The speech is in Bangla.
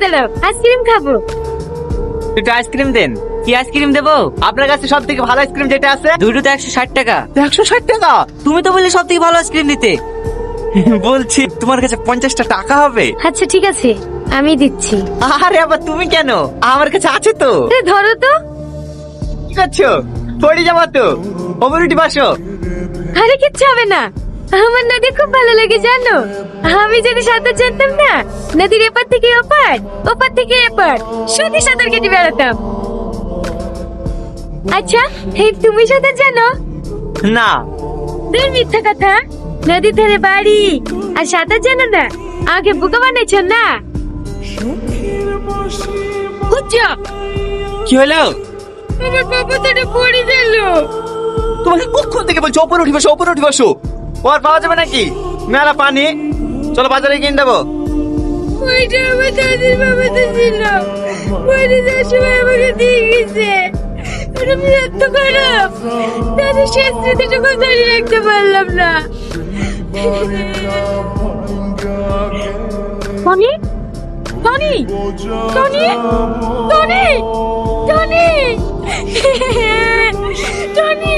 দাঁড়াও আইসক্রিম খাবো। একটু আইসক্রিম দেন। কি আইসক্রিম দেবো? আপনার কাছে সব থেকে ভালো আইসক্রিম যেটা আছে দুটোতে 160 টাকা। 160 টাকা? তুমি তো বললে সব থেকে ভালো আইসক্রিম দিতে। বলছি তোমার কাছে 50টা টাকা হবে? আচ্ছা ঠিক আছে, আমি দিচ্ছি। আরে আবার তুমি কেন? আমার কাছে আছে তো। ধরো তো। কি করছো? পড়ে যাবো তো। ওপর উঠে বসো। আরে কিচ্ছু হবে না, আমার নদী খুব ভালো লাগে জানো। আমি যদি সাঁতার জানতাম না, নদীর এপার থেকে ওপার, ওপার থেকে এপার শুধু সাঁতার কেটে বেড়াতাম। আচ্ছা তুমি সাঁতার জানো? না। তুমি মিথ্যা কথা, নদীর ধারে বাড়ি আর সাঁতার জানো না, আগে বোকা বানাইছো না। বুঝছো? কি হলো? আমার বাবা তোরে পড়ে গেল। তোমাকে কখন থেকে বলছো ওপর উঠে বসো, ওপর উঠে বসো। ওর পাওয়া যাবে নাকি? মেলা পানি। চলো বাজারে কিনে দেবো। ওইটা আমার দাদির বাবাতে ছিল, পড়ে যাওয়ার সময় আমাকে দিয়ে গেছে। ওটা আমি এত খারাপ, দাদির শেষ স্মৃতিটুকু ধরে রাখতে পারলাম না। Tony Tony Tony Tony Tony Tony